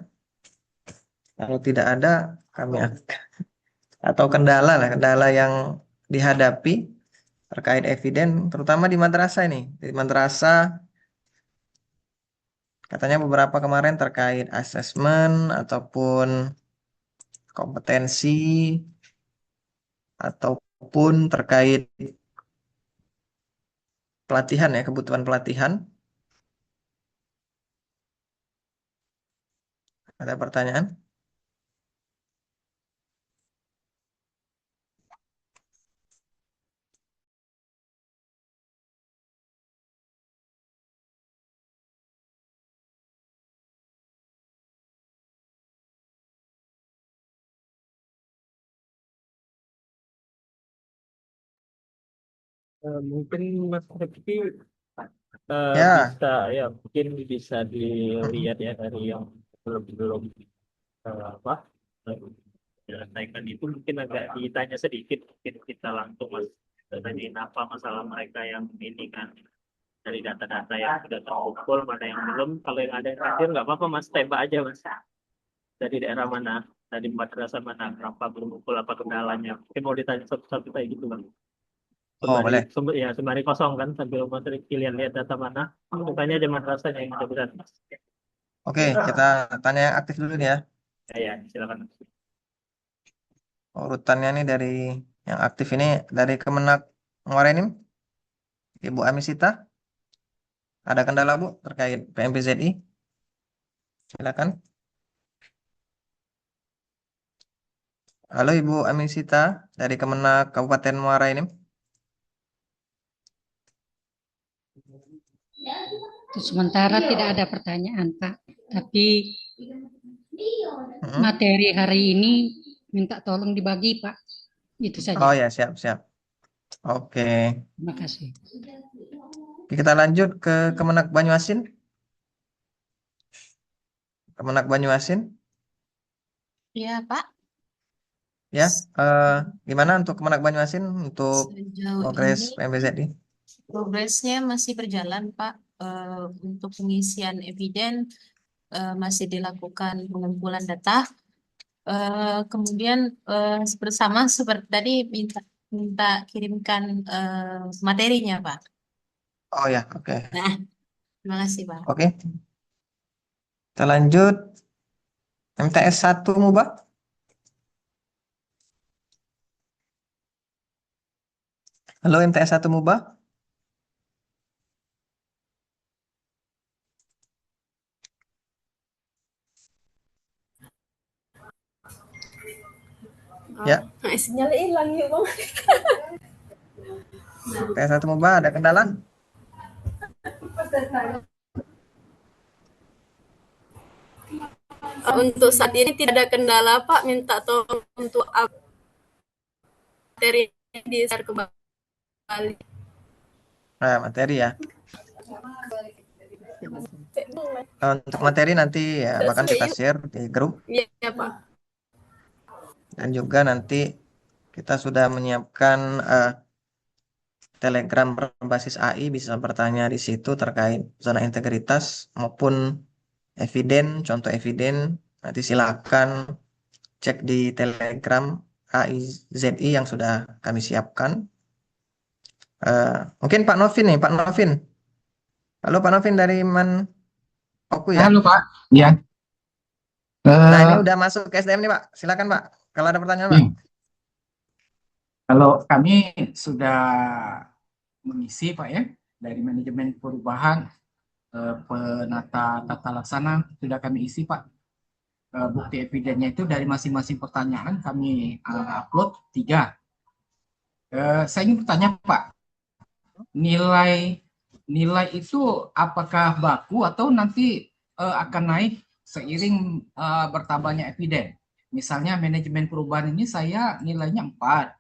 Speaker 2: Kalau tidak ada, kami atau kendala lah, kendala yang dihadapi terkait eviden, terutama di madrasah ini. Di madrasah katanya beberapa kemarin terkait asesmen ataupun kompetensi ataupun terkait pelatihan ya, kebutuhan pelatihan. Ada pertanyaan?
Speaker 4: Mungkin Mas Rifki
Speaker 2: Ya,
Speaker 4: bisa ya mungkin bisa dilihat ya dari yang belum apa eh, menyelesaikan itu mungkin agak ditanya sedikit mungkin kita langsung Mas tanyain apa masalah mereka yang ini kan dari data-data yang sudah terkumpul mana yang belum kalau yang ada yang hadir nggak apa-apa Mas tembak aja Mas dari daerah mana dari madrasah mana berapa belum kumpul apa kendalanya mungkin mau ditanya satu-satu kayak gitu Bang.
Speaker 2: oh
Speaker 4: Sembari,
Speaker 2: boleh.
Speaker 4: ya, sembari kosong kan sambil Mas Rifki lihat data mana. Tanya aja Mas rasanya yang mudah-mudahan.
Speaker 2: Oke, kita tanya yang aktif dulu nih ya.
Speaker 4: Ya, silakan.
Speaker 2: Urutannya nih dari yang aktif ini dari Kemenak Muarenim, Ibu Amisita. Ada kendala Bu terkait PMPZI? Silakan. Halo Ibu Amisita dari Kemenak Kabupaten Muara ini.
Speaker 5: Sementara tidak ada pertanyaan, Pak. Tapi
Speaker 2: Mm-mm.
Speaker 5: materi hari ini minta tolong dibagi, Pak. Itu
Speaker 2: Oh
Speaker 5: saja.
Speaker 2: ya, siap. Oke.
Speaker 5: Terima kasih.
Speaker 2: Kita lanjut ke Kemenak Banyuasin. Kemenak Banyuasin.
Speaker 3: Ya, Pak.
Speaker 2: Ya, gimana untuk Kemenak Banyuasin untuk
Speaker 3: Sejauh
Speaker 2: progres
Speaker 3: ini
Speaker 2: PMPZI?
Speaker 3: progresnya masih berjalan, Pak. Untuk pengisian eviden masih dilakukan pengumpulan data. Kemudian bersama seperti tadi minta minta kirimkan materinya, Pak.
Speaker 2: Oh ya, oke.
Speaker 3: Nah, terima kasih, Pak.
Speaker 2: Oke. Kita lanjut MTS 1 Mubah. Halo MTS 1 Mubah. Ya,
Speaker 3: Sinyalnya hilang ya, Bang.
Speaker 2: MTS 1 Mubah ada kendala?
Speaker 6: Untuk saat ini tidak ada kendala, Pak. Minta tolong untuk materi di-share kembali.
Speaker 2: Nah, materi ya. Untuk materi nanti ya bahkan kita share di grup
Speaker 6: Iya, Pak.
Speaker 2: dan juga nanti kita sudah menyiapkan Telegram berbasis AI bisa bertanya di situ terkait zona integritas maupun eviden, contoh eviden. Nanti silakan cek di Telegram AIZI yang sudah kami siapkan. Mungkin Pak Novin nih, Pak Novin. Halo Pak Novin dari Oku ya.
Speaker 7: Halo Pak, ya.
Speaker 2: Nah ini
Speaker 7: Eh,
Speaker 2: udah masuk ke SDM nih Pak. Silakan Pak. Kalau ada pertanyaan Pak.
Speaker 7: nih, kalau kami sudah mengisi Pak ya dari manajemen perubahan penata tata laksana sudah kami isi Pak. Bukti evidennya itu dari masing-masing pertanyaan kami upload 3. Saya ingin bertanya Pak, nilai nilai itu apakah baku atau nanti akan naik seiring bertambahnya eviden? Misalnya manajemen perubahan ini saya nilainya 4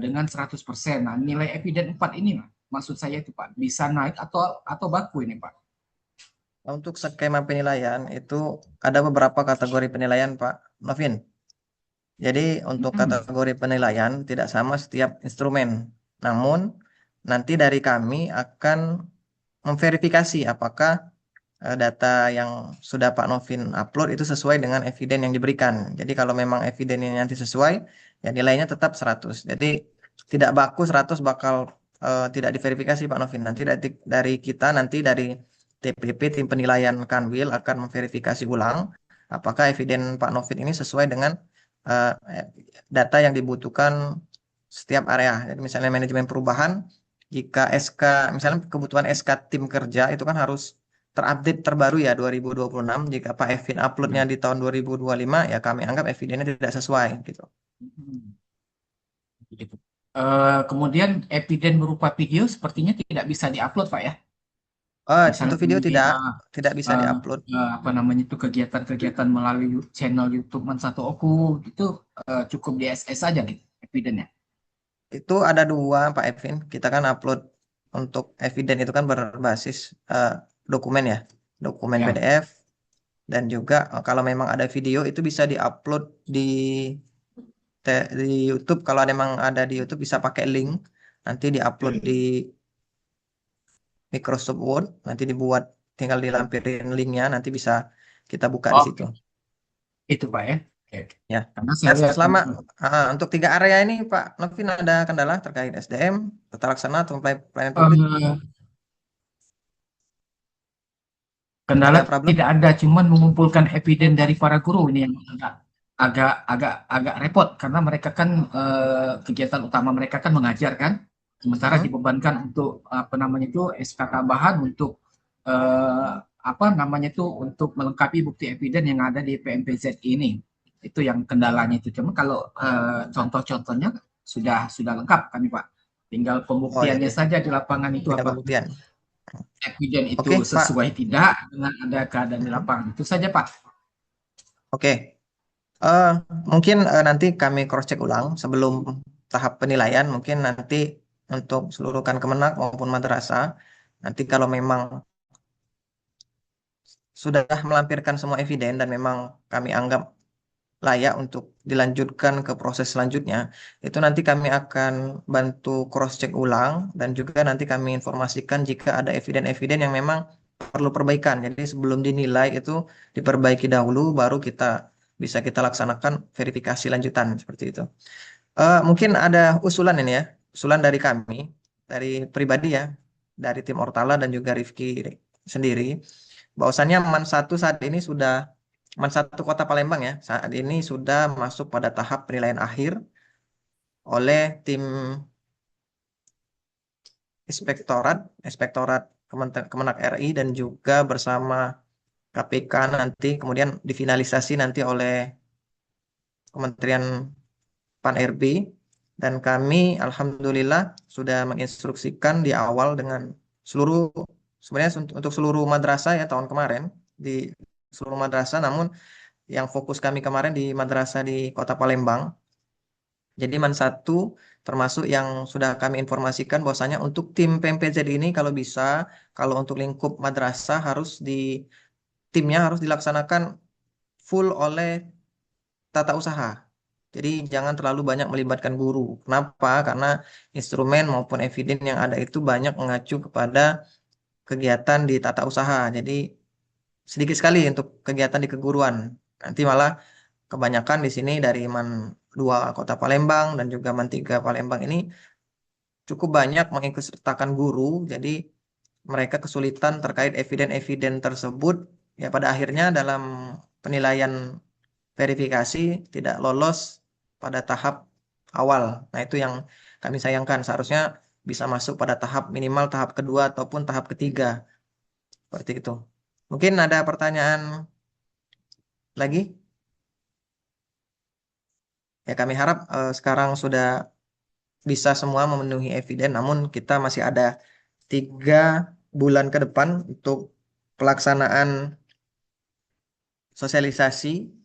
Speaker 7: dengan 100%. Nah, nilai eviden 4 ini maksud saya itu Pak, bisa naik atau baku ini Pak?
Speaker 2: Untuk skema penilaian itu ada beberapa kategori penilaian, Pak Novin. Jadi untuk kategori penilaian tidak sama setiap instrumen. Namun nanti dari kami akan memverifikasi apakah data yang sudah Pak Novin upload itu sesuai dengan eviden yang diberikan. Jadi kalau memang evidennya nanti sesuai, ya nilainya tetap 100. Jadi tidak baku 100 bakal tidak diverifikasi Pak Novin. Nanti dari kita, nanti dari TPP, tim penilaian Kanwil akan memverifikasi ulang apakah eviden Pak Novin ini sesuai dengan eh, data yang dibutuhkan setiap area. Jadi misalnya manajemen perubahan, jika SK, misalnya kebutuhan SK tim kerja itu kan harus terupdate terbaru ya 2026. Jika Pak Evin uploadnya di tahun 2025, ya kami anggap evidennya tidak sesuai gitu.
Speaker 7: Gitu. Kemudian eviden berupa video sepertinya tidak bisa diupload, Pak ya. Misalnya
Speaker 2: Untuk video
Speaker 7: kemudian
Speaker 2: tidak bisa diupload.
Speaker 7: apa namanya itu kegiatan-kegiatan melalui channel YouTube Man Satu Oku itu cukup di SS saja gitu evidennya.
Speaker 2: Itu ada dua Pak Evin. Kita kan upload untuk eviden itu kan berbasis dokumen ya, dokumen
Speaker 7: Ya.
Speaker 2: PDF, dan juga kalau memang ada video itu bisa diupload di YouTube. Kalau memang ada di YouTube bisa pakai link, nanti diupload di Microsoft Word, nanti dibuat, tinggal dilampirin linknya, nanti bisa kita buka di situ.
Speaker 7: Itu Pak ya. Oke.
Speaker 2: Ya.
Speaker 7: Karena saya
Speaker 2: Dan
Speaker 7: lihat
Speaker 2: selama untuk 3 area ini Pak Novin ada kendala terkait SDM, tata laksana atau pelayanan publik?
Speaker 7: kendala
Speaker 2: Ada problem?
Speaker 7: tidak ada, cuman mengumpulkan eviden dari para guru ini yang agak repot karena mereka kan kegiatan utama mereka kan mengajar kan, sementara dibebankan untuk apa namanya itu SK tambahan untuk apa namanya itu untuk melengkapi bukti eviden yang ada di PMPZ ini. Itu yang kendalanya itu. Cuma kalau contoh-contohnya sudah lengkap kan Pak. Tinggal pembuktiannya saja di lapangan itu
Speaker 2: Tinggal
Speaker 7: apa
Speaker 2: pembuktian.
Speaker 7: eviden itu
Speaker 2: Oke, Pak.
Speaker 7: sesuai tidak dengan ada keadaan di lapangan. Itu saja Pak.
Speaker 2: Oke. Mungkin nanti kami cross check ulang sebelum tahap penilaian. Mungkin nanti untuk seluruh Kemenak maupun madrasah, nanti kalau memang sudah melampirkan semua eviden dan memang kami anggap layak untuk dilanjutkan ke proses selanjutnya, itu nanti kami akan bantu cross check ulang dan juga nanti kami informasikan jika ada eviden-eviden yang memang perlu perbaikan. Jadi sebelum dinilai itu diperbaiki dahulu, baru bisa kita laksanakan verifikasi lanjutan seperti itu. Mungkin ada usulan ini ya, usulan dari kami, dari pribadi ya, dari tim Ortala dan juga Rifki sendiri, bahwasannya MAN 1 saat ini sudah MAN 1 Kota Palembang ya, saat ini sudah masuk pada tahap penilaian akhir oleh tim Inspektorat Kemenak RI dan juga bersama KPK nanti, kemudian difinalisasi nanti oleh Kementerian Pan-RB, dan kami alhamdulillah sudah menginstruksikan di awal dengan sebenarnya untuk seluruh madrasah ya tahun kemarin di seluruh madrasah, namun yang fokus kami kemarin di madrasah di Kota Palembang. Jadi MAN 1 termasuk yang sudah kami informasikan bahwasanya untuk tim PMPZ ini kalau bisa, kalau untuk lingkup madrasah timnya harus dilaksanakan full oleh tata usaha. Jadi jangan terlalu banyak melibatkan guru. Kenapa? Karena instrumen maupun eviden yang ada itu banyak mengacu kepada kegiatan di tata usaha. Jadi sedikit sekali untuk kegiatan di keguruan. Nanti malah kebanyakan di sini dari MAN 2 Kota Palembang dan juga MAN 3 Palembang ini cukup banyak mengikutsertakan guru. Jadi mereka kesulitan terkait eviden-eviden tersebut. Ya pada akhirnya dalam penilaian verifikasi tidak lolos pada tahap awal. Nah, itu yang kami sayangkan. Seharusnya bisa masuk pada tahap minimal tahap kedua ataupun tahap ketiga. Seperti itu. Mungkin ada pertanyaan lagi? Ya, kami harap sekarang sudah bisa semua memenuhi eviden, namun kita masih ada 3 bulan ke depan untuk pelaksanaan sosialisasi.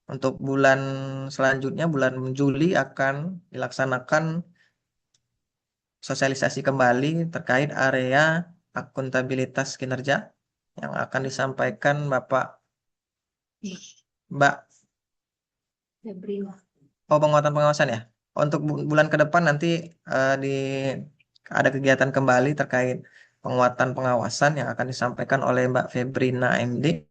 Speaker 2: Untuk bulan selanjutnya, bulan Juli akan dilaksanakan sosialisasi kembali terkait area akuntabilitas kinerja yang akan disampaikan Bapak Mbak. Oh, penguatan pengawasan ya. Untuk bulan ke depan nanti di ada kegiatan kembali terkait penguatan pengawasan yang akan disampaikan oleh Mbak Febrina MD.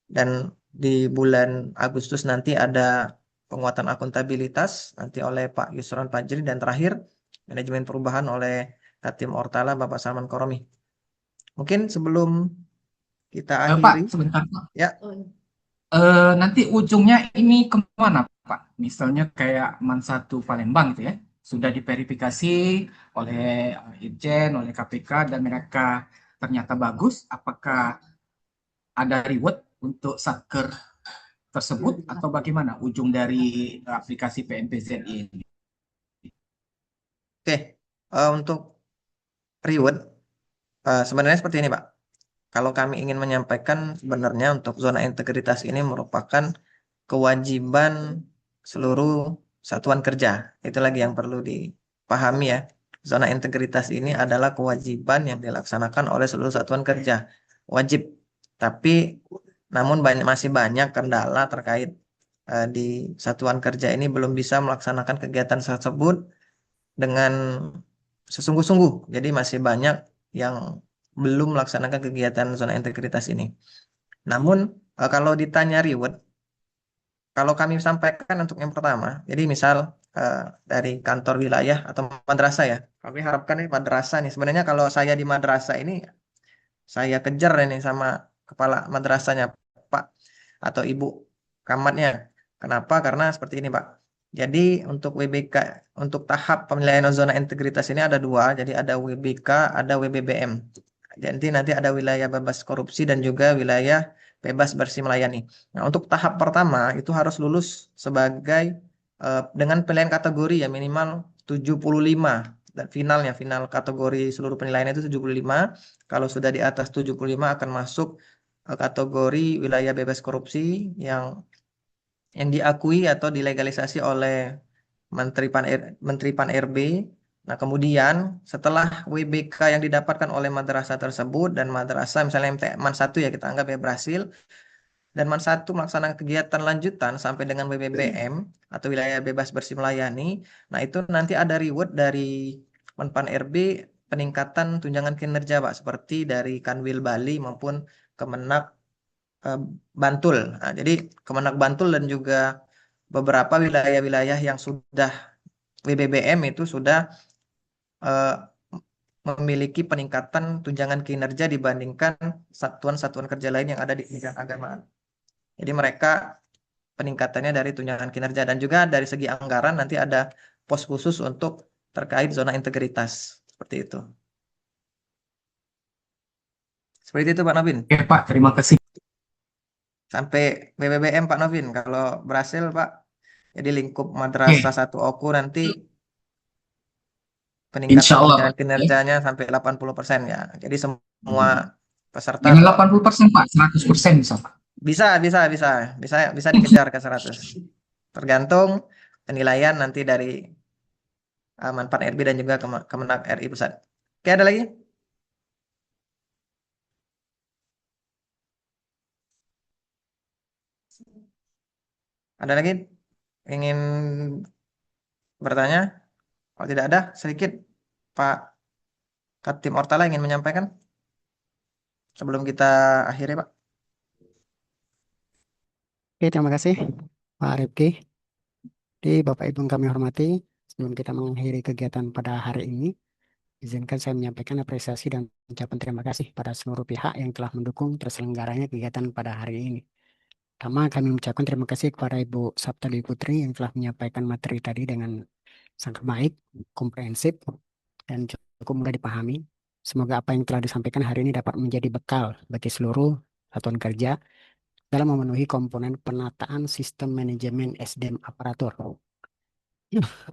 Speaker 2: Dan di bulan Agustus nanti ada penguatan akuntabilitas nanti oleh Pak Yusron Fajri, dan terakhir manajemen perubahan oleh Katim Ortala Bapak Salman Koromi. Mungkin sebelum kita
Speaker 7: Pak,
Speaker 2: akhiri,
Speaker 7: sebentar Pak.
Speaker 2: ya.
Speaker 7: Nanti ujungnya ini kemana Pak? Misalnya kayak Man 1 Palembang gitu ya, sudah diverifikasi oleh Irjen, oleh KPK, dan mereka ternyata bagus. Apakah ada reward untuk satker tersebut atau bagaimana ujung dari aplikasi PMPZI ini?
Speaker 2: Oke, untuk reward sebenarnya seperti ini Pak. Kalau kami ingin menyampaikan, sebenarnya untuk zona integritas ini merupakan kewajiban seluruh satuan kerja. Itu lagi yang perlu dipahami ya. Zona integritas ini adalah kewajiban yang dilaksanakan oleh seluruh satuan kerja. Wajib. Tapi namun masih banyak kendala terkait di satuan kerja ini belum bisa melaksanakan kegiatan tersebut dengan sesungguh-sungguh. Jadi masih banyak yang belum melaksanakan kegiatan zona integritas ini. Namun kalau ditanya reward, kalau kami sampaikan untuk yang pertama, jadi misal dari kantor wilayah atau madrasah ya, kami harapkan nih madrasah nih. Sebenarnya kalau saya di madrasah ini, saya kejar ini sama kepala madrasahnya Pak atau Ibu Kamatnya. Kenapa? Karena seperti ini Pak. Jadi untuk WBK, untuk tahap penilaian zona integritas ini ada dua. Jadi ada WBK, ada WBBM. Jadi nanti ada wilayah bebas korupsi dan juga wilayah bebas bersih melayani. Nah, untuk tahap pertama itu harus lulus sebagai dengan penilaian kategori ya minimal 75, dan finalnya final kategori seluruh penilaian itu 75. Kalau sudah di atas 75 akan masuk kategori wilayah bebas korupsi yang diakui atau dilegalisasi oleh Menteri Pan RB. Nah, kemudian setelah WBK yang didapatkan oleh madrasah tersebut dan madrasah misalnya MT Man 1 ya kita anggap ya berhasil, dan Man 1 melaksanakan kegiatan lanjutan sampai dengan WBBM atau wilayah bebas bersih melayani. Nah, itu nanti ada reward dari Menpan RB peningkatan tunjangan kinerja Pak, seperti dari Kanwil Bali maupun Kemenak Bantul. Nah, jadi Kemenak Bantul dan juga beberapa wilayah-wilayah yang sudah WBBM itu sudah eh, memiliki peningkatan tunjangan kinerja dibandingkan satuan-satuan kerja lain yang ada di bidang agama. Jadi mereka peningkatannya dari tunjangan kinerja, dan juga dari segi anggaran nanti ada pos khusus untuk terkait zona integritas. Seperti itu. Seperti itu Pak Novin.
Speaker 7: Oke Pak, terima kasih.
Speaker 2: Sampai BBBM Pak Novin. Kalau berhasil Pak, jadi lingkup madrasah
Speaker 7: Oke,
Speaker 2: 1 OKU nanti
Speaker 7: insya
Speaker 2: peningkatan
Speaker 7: Allah Pak.
Speaker 2: tunjangan kinerjanya sampai 80% ya. Jadi semua peserta
Speaker 7: Jangan 80% Pak, 100% bisa Pak.
Speaker 2: bisa bisa bisa bisa bisa dikejar ke 100. Tergantung penilaian nanti dari Manpan RB dan juga Kemenak RI Pusat. Oke, ada lagi? Ada lagi ingin bertanya? Kalau tidak ada, sedikit Pak Katim Ortala ingin menyampaikan sebelum kita akhiri, Pak.
Speaker 1: Oke, terima kasih Pak Rifki. Jadi Bapak Ibu yang kami hormati, sebelum kita mengakhiri kegiatan pada hari ini, izinkan saya menyampaikan apresiasi dan ucapan terima kasih pada seluruh pihak yang telah mendukung terselenggaranya kegiatan pada hari ini. Pertama, kami mengucapkan terima kasih kepada Ibu Sapta Dewi Putri yang telah menyampaikan materi tadi dengan sangat baik, komprehensif, dan cukup mudah dipahami. Semoga apa yang telah disampaikan hari ini dapat menjadi bekal bagi seluruh satuan kerja dalam memenuhi komponen penataan sistem manajemen SDM aparatur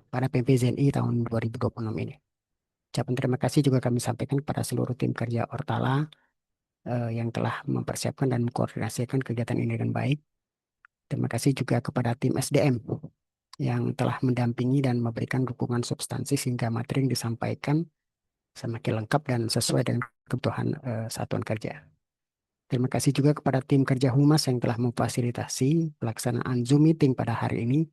Speaker 1: pada PMPZNI tahun 2026 ini. Ucapan terima kasih juga kami sampaikan kepada seluruh tim kerja Ortala yang telah mempersiapkan dan mengkoordinasikan kegiatan ini dengan baik. Terima kasih juga kepada tim SDM yang telah mendampingi dan memberikan dukungan substansi sehingga materi yang disampaikan semakin lengkap dan sesuai dengan kebutuhan satuan kerja. Terima kasih juga kepada tim kerja Humas yang telah memfasilitasi pelaksanaan Zoom meeting pada hari ini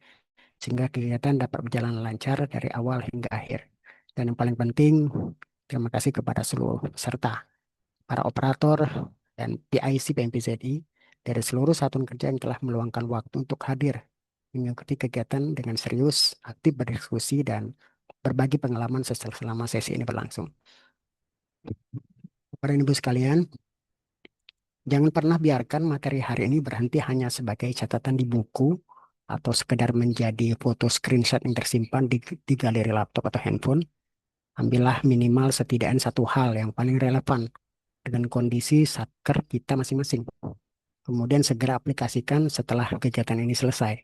Speaker 1: sehingga kegiatan dapat berjalan lancar dari awal hingga akhir. Dan yang paling penting, terima kasih kepada seluruh peserta, para operator, dan PIC PMPZI dari seluruh satuan kerja yang telah meluangkan waktu untuk hadir mengikuti kegiatan dengan serius, aktif berdiskusi, dan berbagi pengalaman selama sesi ini berlangsung. Bapak dan Ibu sekalian, jangan pernah biarkan materi hari ini berhenti hanya sebagai catatan di buku atau sekedar menjadi foto screenshot yang tersimpan di galeri laptop atau handphone. Ambillah minimal setidaknya satu hal yang paling relevan dengan kondisi satker kita masing-masing. Kemudian segera aplikasikan setelah kegiatan ini selesai.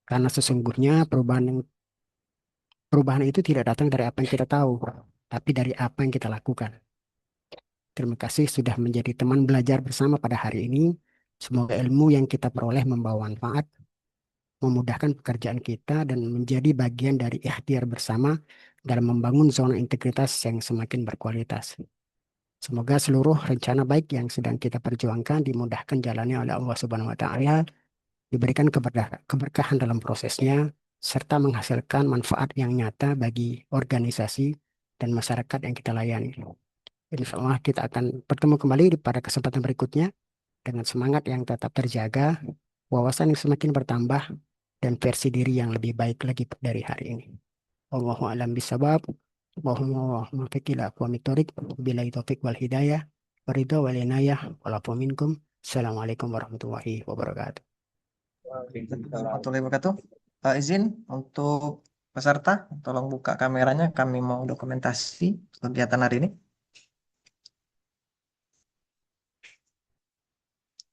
Speaker 1: Karena sesungguhnya perubahan itu tidak datang dari apa yang kita tahu, tapi dari apa yang kita lakukan. Terima kasih sudah menjadi teman belajar bersama pada hari ini. Semoga ilmu yang kita peroleh membawa manfaat, memudahkan pekerjaan kita, dan menjadi bagian dari ikhtiar bersama dalam membangun zona integritas yang semakin berkualitas. Semoga seluruh rencana baik yang sedang kita perjuangkan dimudahkan jalannya oleh Allah Subhanahu wa Ta'ala, diberikan keberkahan dalam prosesnya, serta menghasilkan manfaat yang nyata bagi organisasi dan masyarakat yang kita layani. Insya Allah kita akan bertemu kembali pada kesempatan berikutnya dengan semangat yang tetap terjaga, wawasan yang semakin bertambah, dan versi diri yang lebih baik lagi dari hari ini. Allahu a'lam bishawab. Allahumma muwaffiq ila aqwamit thoriq. Billahi taufiq wal hidayah. Waridho wal inayah. Walafu minkum. Assalamualaikum warahmatullahi wabarakatuh.
Speaker 2: Warahmatullahi wabarakatuh. Izin untuk peserta, tolong buka kameranya. Kami mau dokumentasi kegiatan hari ini.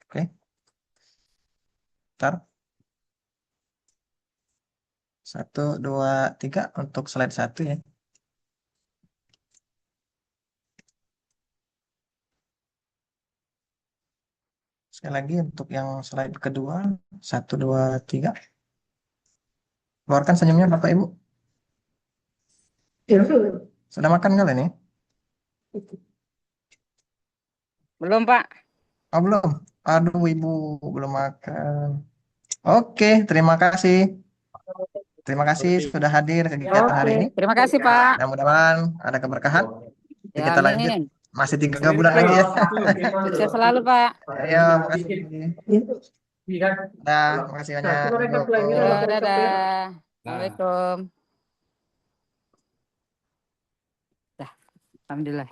Speaker 2: Oke. Bentar. 1, 2, 3 untuk slide 1 ya. Sekali lagi untuk yang slide kedua. 1, 2, 3. Keluarkan senyumnya Bapak Ibu. Sudah makan kali ini?
Speaker 5: Belum, Pak.
Speaker 2: Oh belum. Aduh Ibu belum makan. Oke, terima kasih. Terima kasih sudah hadir ke kegiatan hari ini.
Speaker 5: Terima kasih, Pak.
Speaker 2: Mudah-mudahan ada keberkahan.
Speaker 5: Ya,
Speaker 2: Kita lanjut.
Speaker 5: amin.
Speaker 2: Masih 3 bulan lagi ya.
Speaker 5: Sukses selalu, Pak.
Speaker 2: Ayo, makasih. Dah, makasih banyak.
Speaker 5: Ya, dadah. Assalamualaikum. Dah, alhamdulillah.